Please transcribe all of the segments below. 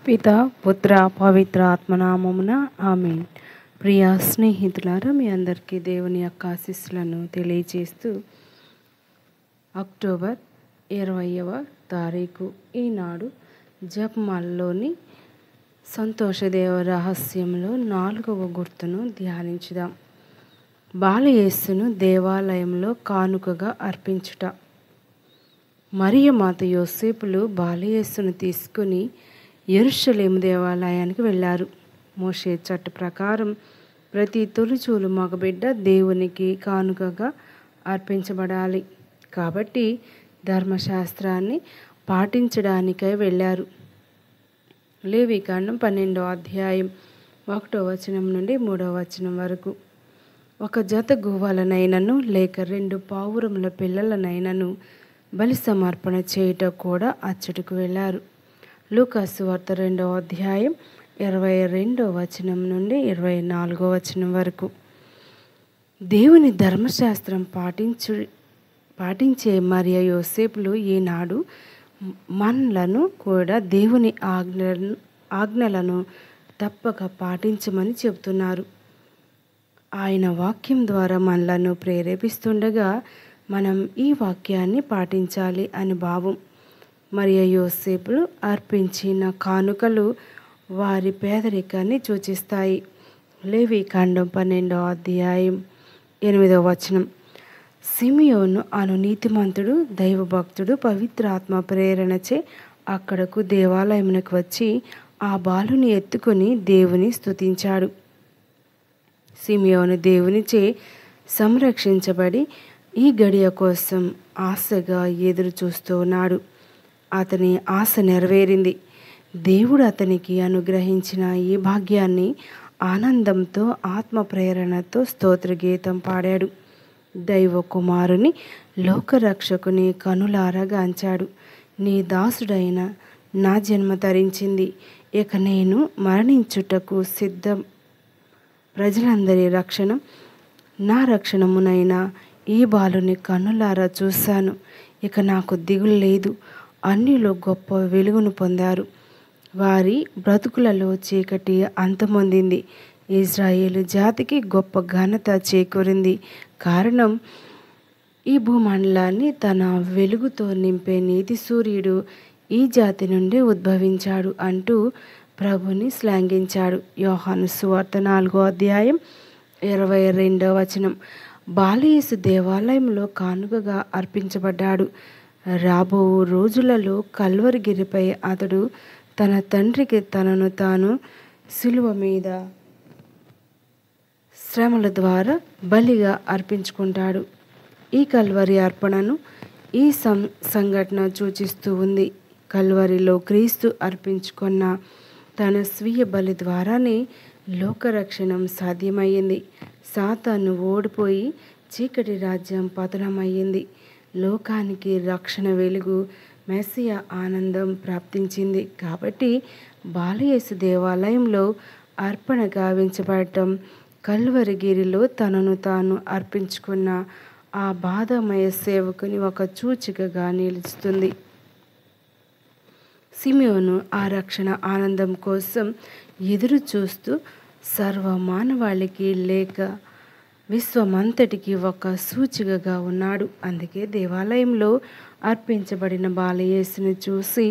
పిత పుత్ర పవిత్ర ఆత్మనామమున ఆమేన్. ప్రియ స్నేహితులారా, మీ అందరికీ దేవుని యొక్క ఆశీస్సులను తెలియజేస్తూ అక్టోబర్ 20వ తారీఖు ఈనాడు జపమాలలోని సంతోషదేవ రహస్యంలో 4వ గుర్తును ధ్యానించుదాం. బాలయేసును దేవాలయంలో కానుకగా అర్పించుట. మరియమాత యోసేపులు బాలయేసును తీసుకుని యెరూషలేము దేవాలయానికి వెళ్ళారు. మోషే చట్ట ప్రకారం ప్రతి తొలిచూలు మగబిడ్డ దేవునికి కానుకగా అర్పించబడాలి. కాబట్టి ధర్మశాస్త్రాన్ని పాటించడానికై వెళ్ళారు. లేవీకాండం 12వ అధ్యాయం 1వ వచనం నుండి 3వ వచనం వరకు. ఒక జత గువ్వలనైనను లేక 2 పావురముల పిల్లలనైనను బలి సమర్పణ చేయుట కూడా అచ్చటకు వెళ్ళారు. లూకాసు వార్త 2వ అధ్యాయం 22వ వచనం నుండి 24వ వచనం వరకు. దేవుని ధర్మశాస్త్రం పాటించే మరియ యోసేపులు ఈనాడు మనలను కూడా దేవుని ఆజ్ఞలను తప్పక పాటించమని చెబుతున్నారు. ఆయన వాక్యం ద్వారా మనలను ప్రేరేపిస్తుండగా మనం ఈ వాక్యాన్ని పాటించాలి అని భావం. మరియ యోసేపులు అర్పించిన కానుకలు వారి పేదరికాన్ని సూచిస్తాయి. లేవీకాండం 12వ అధ్యాయం 8వ వచనం. సిమియోను అను నీతిమంతుడు దైవభక్తుడు పవిత్రాత్మ ప్రేరణచే అక్కడకు దేవాలయమునకు వచ్చి ఆ బాలుని ఎత్తుకొని దేవుని స్తుతించాడు. సిమియోను దేవునిచే సంరక్షించబడి ఈ గడియ కోసం ఆశగా ఎదురు చూస్తూ ఉన్నాడు. అతని ఆశ నెరవేరింది. దేవుడు అతనికి అనుగ్రహించిన ఈ భాగ్యాన్ని ఆనందంతో ఆత్మ ప్రేరణతో స్తోత్రగీతం పాడాడు. దైవ కుమారుని లోకరక్షకుని కనులారగాంచాడు. నీ దాసుడైన నా జన్మ తరించింది. ఇక నేను మరణించుటకు సిద్ధం. ప్రజలందరి రక్షణ నా రక్షణమునైనా ఈ బాలుని కన్నులారా చూశాను. ఇక నాకు దిగులు లేదు. అన్యులు గొప్ప వెలుగును పొందారు. వారి బ్రతుకులలో చీకటి అంతమొందింది. ఇజ్రాయేలు జాతికి గొప్ప ఘనత చేకూరింది. కారణం ఈ భూమండలాన్ని తన వెలుగుతో నింపే నీతి సూర్యుడు ఈ జాతి నుండి ఉద్భవించాడు అంటూ ప్రభుని శ్లాఘించాడు. యోహాను సువార్త 4వ అధ్యాయం 22వ వచనం. బాలయేసు దేవాలయంలో కానుకగా అర్పించబడ్డాడు. రాబో రోజులలో కల్వరిగిరిపై అతడు తన తండ్రికి తనను తాను సిలువ మీద శ్రమల ద్వారా బలిగా అర్పించుకుంటాడు. ఈ కల్వరి అర్పణను ఈ సంఘటన సూచిస్తూ ఉంది. కల్వరిలో క్రీస్తు అర్పించుకున్న తన స్వీయ బలి ద్వారానే లోకరక్షణం సాధ్యమయ్యింది. సాతాను ఓడిపోయి చీకటి రాజ్యం పతనమయ్యింది. లోకానికి రక్షణ వెలుగు మెస్సియా ఆనందం ప్రాప్తించింది. కాబట్టి బాలయేసు దేవాలయంలో అర్పణ గావించబడటం కల్వరిగిరిలో తనను తాను అర్పించుకున్న ఆ బాధమయ సేవకుని ఒక సూచికగా నిలుస్తుంది. సిమియోను ఆ రక్షణ ఆనందం కోసం ఎదురు చూస్తూ సర్వమానవాళికి లేక విశ్వమంతటికి ఒక సూచికగా ఉన్నాడు. అందుకే దేవాలయంలో అర్పించబడిన బాలయేసును చూసి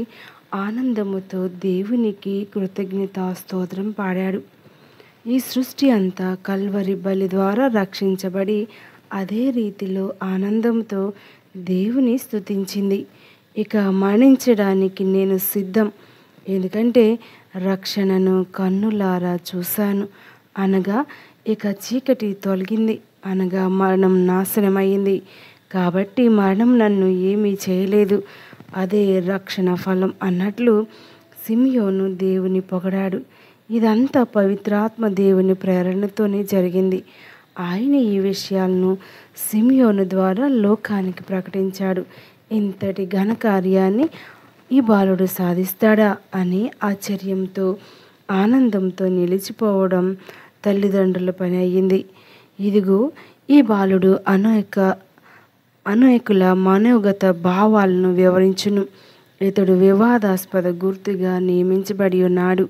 ఆనందముతో దేవునికి కృతజ్ఞతాస్తోత్రం పాడాడు. ఈ సృష్టి అంతా కల్వరి బలి ద్వారా రక్షించబడి అదే రీతిలో ఆనందంతో దేవుని స్తుతించింది. ఇక మరణించడానికి నేను సిద్ధం, ఎందుకంటే రక్షణను కన్నులారా చూశాను అనగా ఇక చీకటి తొలగింది అనగా మరణం నాశనమైంది. కాబట్టి మరణం నన్ను ఏమీ చేయలేదు, అదే రక్షణ ఫలం అన్నట్లు సిమియోను దేవుని పొగడాడు. ఇదంతా పవిత్రాత్మ దేవుని ప్రేరణతోనే జరిగింది. ఆయన ఈ విషయాలను సిమియోను ద్వారా లోకానికి ప్రకటించాడు. ఇంతటి ఘనకార్యాన్ని ఈ బాలుడు సాధిస్తాడా అని ఆశ్చర్యంతో ఆనందంతో నిలిచిపోవడం తల్లిదండ్రుల పని అయ్యింది. ఇదిగో ఈ బాలుడు అనేకుల మనోగత భావాలను వివరించును. ఇతడు వివాదాస్పద గుర్తుగా నియమించబడి ఉన్నాడు.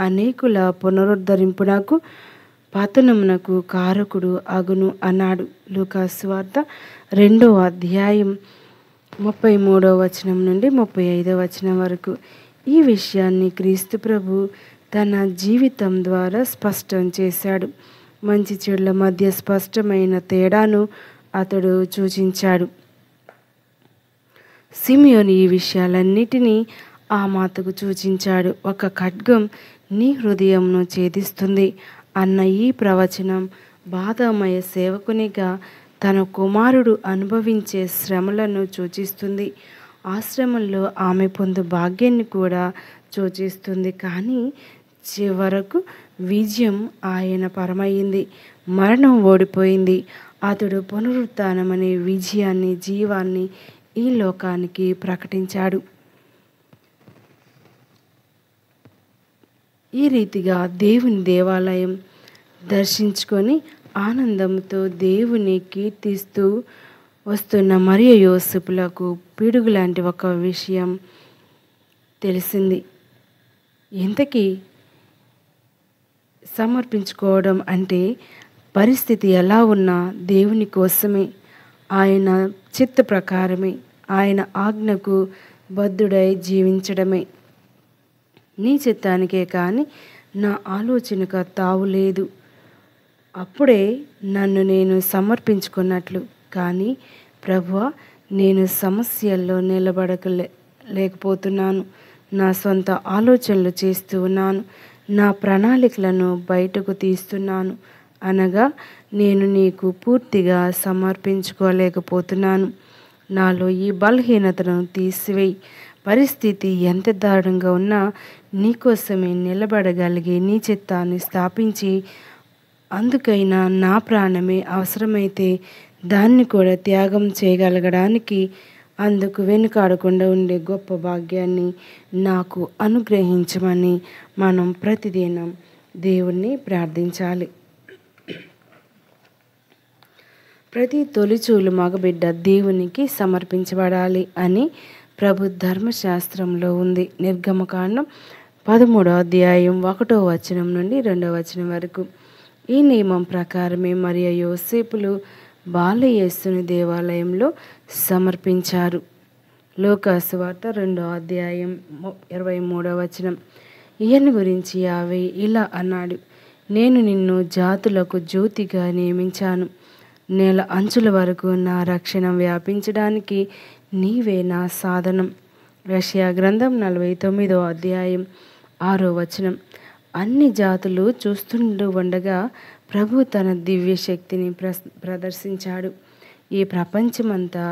అనేకుల పునరుద్ధరింపునకు పతనమునకు కారకుడు అగును అన్నాడు. లూకాసు సువార్త 2వ అధ్యాయం 33వ వచనం నుండి 35వ వచనం వరకు. ఈ విషయాన్ని క్రీస్తు ప్రభు తన జీవితం ద్వారా స్పష్టం చేశాడు. మంచి చెడుల మధ్య స్పష్టమైన తేడాను అతడు సూచించాడు. సిమియోను ఈ విషయాలన్నిటినీ ఆ మాతకు సూచించాడు. ఒక ఖడ్గం నీ హృదయంను ఛేదిస్తుంది అన్న ఈ ప్రవచనం బాధామయ సేవకునిగా తన కుమారుడు అనుభవించే శ్రమలను సూచిస్తుంది. ఆ శ్రమల్లో ఆమె పొందు భాగ్యాన్ని కూడా సూచిస్తుంది. కానీ చివరకు విజయం ఆయన పరమయ్యింది. మరణం ఓడిపోయింది. అతడు పునరుత్థానమనే విజయాన్ని, జీవాన్ని ఈ లోకానికి ప్రకటించాడు. ఈ రీతిగా దేవుని దేవాలయం దర్శించుకొని ఆనందంతో దేవుని కీర్తిస్తూ వస్తున్న మరియ యోసేపులకు పిడుగు లాంటి ఒక విషయం తెలిసింది. ఇంతకీ సమర్పించుకోవడం అంటే పరిస్థితి ఎలా ఉన్నా దేవుని కోసమే, ఆయన చిత్త ప్రకారమే, ఆయన ఆజ్ఞకు బద్ధుడై జీవించడమే. నీ చిత్తానికే కానీ నా ఆలోచనకు తావు లేదు. అప్పుడే నన్ను నేను సమర్పించుకున్నట్లు. కానీ ప్రభువా, నేను సమస్యల్లో లేకపోతున్నాను. నా సొంత ఆలోచనలు చేస్తూ ఉన్నాను. నా ప్రణాళికలను బయటకు తీస్తున్నాను. అనగా నేను నీకు పూర్తిగా సమర్పించుకోలేకపోతున్నాను. నాలో ఈ బలహీనతను తీసివేయి. పరిస్థితి ఎంత దారుణంగా ఉన్నా నీకోసమే నిలబడగలిగే నీ చిత్తాన్ని స్థాపించి, అందుకైనా నా ప్రాణమే అవసరమైతే దాన్ని కూడా త్యాగం చేయగలగడానికి, అందుకు వెనుకాడకుండా ఉండే గొప్ప భాగ్యాన్ని నాకు అనుగ్రహించమని మనం ప్రతిదినం దేవుణ్ణి ప్రార్థించాలి. ప్రతి తొలిచూలు మగబిడ్డ దేవునికి సమర్పించబడాలి అని ప్రభు ధర్మశాస్త్రంలో ఉంది. నిర్గమకాండం 13వ అధ్యాయం 1వ వచనం నుండి 2వ వచనం వరకు. ఈ నియమం ప్రకారమే మరియ యోసేపులు బాలయేసుని దేవాలయంలో సమర్పించారు. లూకాసు వార్త 2వ అధ్యాయం 23వ వచనం. ఈయన గురించి యావే ఇలా అన్నాడు, నేను నిన్ను జాతులకు జ్యోతిగా నియమించాను. నేల అంచుల వరకు నా రక్షణ వ్యాపించడానికి నీవే నా సాధనం. యెషయా గ్రంథం 49వ అధ్యాయం 6వ వచనం. అన్ని జాతులు చూస్తుండూ ఉండగా ప్రభు తన దివ్య శక్తిని ప్రదర్శించాడు. ఈ ప్రపంచమంతా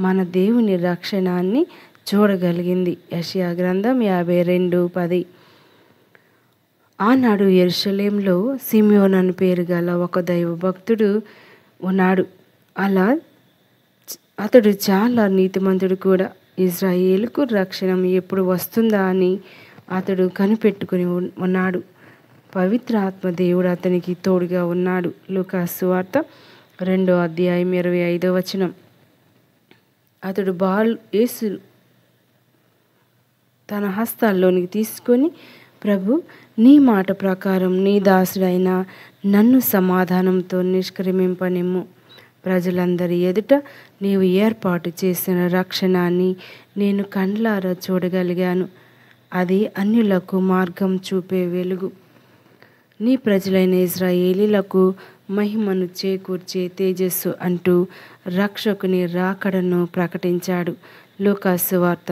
మన దేవుని రక్షణాన్ని చూడగలిగింది. యెషయా గ్రంథం 52:10. ఆనాడు యెరూషలేములో సిమియోను అని పేరు గల ఒక దైవభక్తుడు ఉన్నాడు. అతడు చాలా నీతిమంతుడు కూడా. ఇజ్రాయేలుకు రక్షణ ఎప్పుడు వస్తుందా అని అతడు కనిపెట్టుకుని ఉన్నాడు. పవిత్ర ఆత్మ దేవుడు అతనికి తోడుగా ఉన్నాడు. లూకాసు వార్త 2వ అధ్యాయం 25వ వచనం. అతడు యేసు తన హస్తాల్లోనికి తీసుకొని, ప్రభు, నీ మాట ప్రకారం నీ దాసుడైన నన్ను సమాధానంతో నిష్క్రమింపనిమ్ము. ప్రజలందరి ఎదుట నీవు ఏర్పాటు చేసిన రక్షణాన్ని నేను కండ్లారా చూడగలిగాను. అది అన్యులకు మార్గం చూపే వెలుగు. నీ ప్రజలైన ఇశ్రాయేలీలకు మహిమను చేకూర్చే తేజస్సు అంటూ రక్షకుని రాకడను ప్రకటించాడు. లూకాసు వార్త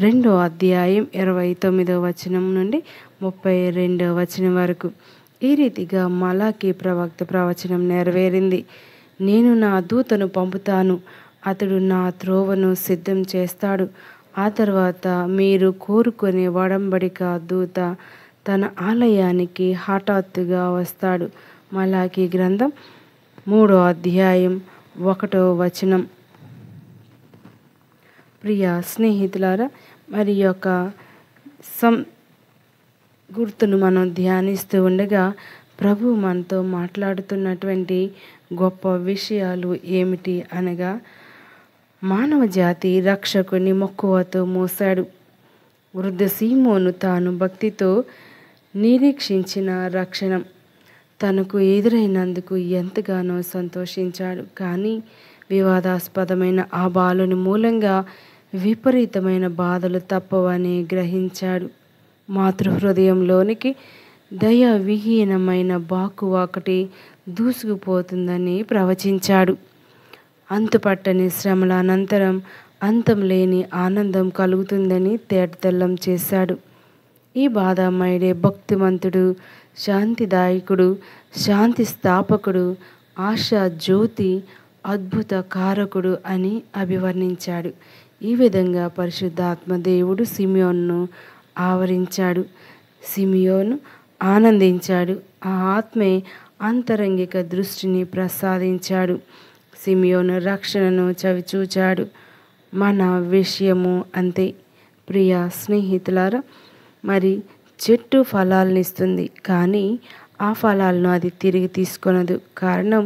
2వ అధ్యాయం 29వ వచనం నుండి 32వ వచనం వరకు. ఈ రీతిగా మలాకీ ప్రవక్త ప్రవచనం నెరవేరింది. నేను నా దూతను పంపుతాను, అతడు నా త్రోవను సిద్ధం చేస్తాడు. ఆ తర్వాత మీరు కోరుకునే ఒడంబడిక దూత తన ఆలయానికి హఠాత్తుగా వస్తాడు. మలాకీ గ్రంథం 3వ అధ్యాయం 1వ వచనం. ప్రియ స్నేహితులారా, మరి యొక్క గుర్తును మనం ధ్యానిస్తూ ఉండగా ప్రభు మనతో మాట్లాడుతున్నటువంటి గొప్ప విషయాలు ఏమిటి అనగా, మానవ జాతి రక్షకుని మక్కువతో మోసాడు. వృద్ధ సీమోను తాను భక్తితో నిరీక్షించిన రక్షణ తనకు ఎదురైనందుకు ఎంతగానో సంతోషించాడు. కానీ వివాదాస్పదమైన ఆ బాలుని మూలంగా విపరీతమైన బాధలు తప్పవని గ్రహించాడు. మాతృహృదయంలోనికి దయావిహీనమైన బాకు ఒకటి దూసుకుపోతుందని ప్రవచించాడు. అంతుపట్టని శ్రమల అనంతరం అంతం లేని ఆనందం కలుగుతుందని తేటతెల్లం చేశాడు. ఈ బాధామయుడే భక్తిమంతుడు, శాంతిదాయకుడు, శాంతి స్థాపకుడు, ఆశా జ్యోతి, అద్భుత కారకుడు అని అభివర్ణించాడు. ఈ విధంగా పరిశుద్ధాత్మ దేవుడు సిమియోన్ను ఆవరించాడు. సిమియోను ఆనందించాడు. ఆ ఆత్మే అంతరంగిక దృష్టిని ప్రసాదించాడు. సిమియోను రక్షణను చవిచూచాడు. మన విషయము అంతే. ప్రియ స్నేహితులారా, మరి చెట్టు ఫలాలనిస్తుంది, కానీ ఆ ఫలాలను అది తిరిగి తీసుకొనదు. కారణం,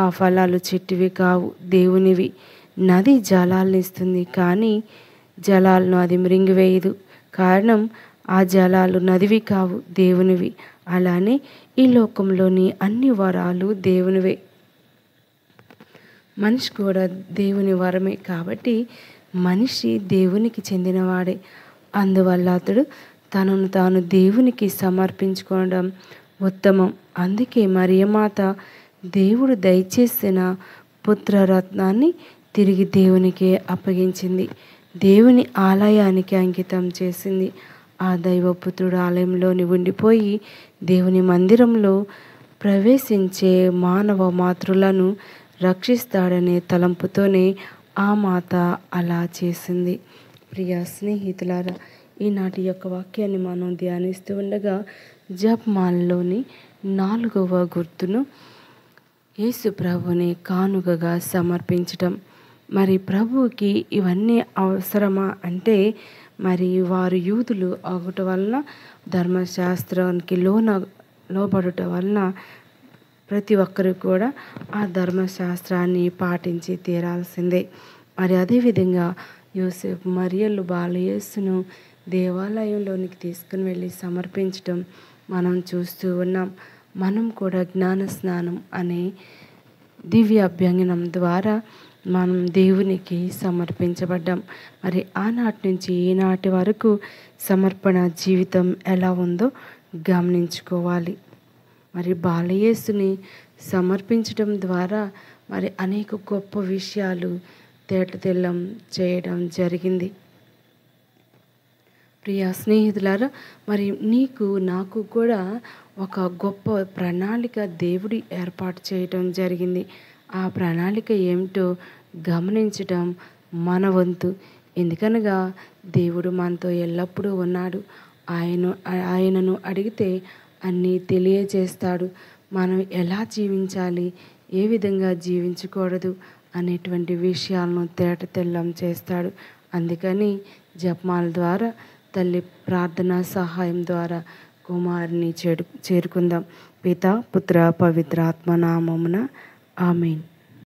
ఆ ఫలాలు చెట్టువి కావు, దేవునివి. నది జలాలనిస్తుంది, కానీ జలాలను అది మృంగివేయదు. కారణం, ఆ జలాలు నదివి కావు, దేవునివి. అలానే ఈ లోకంలోని అన్ని వరాలు దేవునివే. మనిషి కూడా దేవుని వరమే. కాబట్టి మనిషి దేవునికి చెందినవాడే. అందువల్ల అతడు తనను తాను దేవునికి సమర్పించుకోవడం ఉత్తమం. అందుకే మరియమాత దేవుడు దయచేసిన పుత్రరత్నాన్ని తిరిగి దేవునికే అప్పగించింది. దేవుని ఆలయానికి అంకితం చేసింది. ఆ దైవపుత్రుడు ఆలయంలోని ఉండిపోయి దేవుని మందిరంలో ప్రవేశించే మానవ మాతృలను రక్షిస్తాడనే తలంపుతోనే ఆ మాత అలా చేసింది. ప్రియ స్నేహితులారా, ఈనాటి యొక్క వాక్యాన్ని మనం ధ్యానిస్తూ ఉండగా జపమాలలోని 4వ గుర్తును యేసు ప్రభుని కానుకగా సమర్పించటం. మరి ప్రభువుకి ఇవన్నీ అవసరమా అంటే, మరి వారు యూదులు అగుట వలన, ధర్మశాస్త్రానికి లోబడుట వలన ప్రతి ఒక్కరు కూడా ఆ ధర్మశాస్త్రాన్ని పాటించి తీరాల్సిందే. మరి అదేవిధంగా యోసేపు మరియలు బాలయేసును దేవాలయంలోనికి తీసుకుని వెళ్ళి సమర్పించటం మనం చూస్తూ ఉన్నాం. మనం కూడా జ్ఞాన స్నానం అనే దివ్య అభ్యంగనం ద్వారా మనం దేవునికి సమర్పించబడ్డాం. మరి ఆనాటి నుంచి ఈనాటి వరకు సమర్పణ జీవితం ఎలా ఉందో గమనించుకోవాలి. మరి బాలయేసుని సమర్పించడం ద్వారా మరి అనేక గొప్ప విషయాలు తేటతెల్లం చేయడం జరిగింది. ప్రియ స్నేహితులారా, మరి నీకు నాకు కూడా ఒక గొప్ప ప్రణాళిక దేవుడు ఏర్పాటు చేయటం జరిగింది. ఆ ప్రణాళిక ఏమిటో గమనించటం మన వంతు. ఎందుకనగా దేవుడు మనతో ఎల్లప్పుడూ ఉన్నాడు. ఆయనను అడిగితే అన్నీ తెలియజేస్తాడు. మనం ఎలా జీవించాలి, ఏ విధంగా జీవించకూడదు అనేటువంటి విషయాలను తేటతెల్లం చేస్తాడు. అందుకని జపమాల ద్వారా, తల్లి ప్రార్థనా సహాయం ద్వారా కుమారుని చేరుకుందాం. పిత, పుత్ర, పవిత్రాత్మ నామమున ఆమేన్.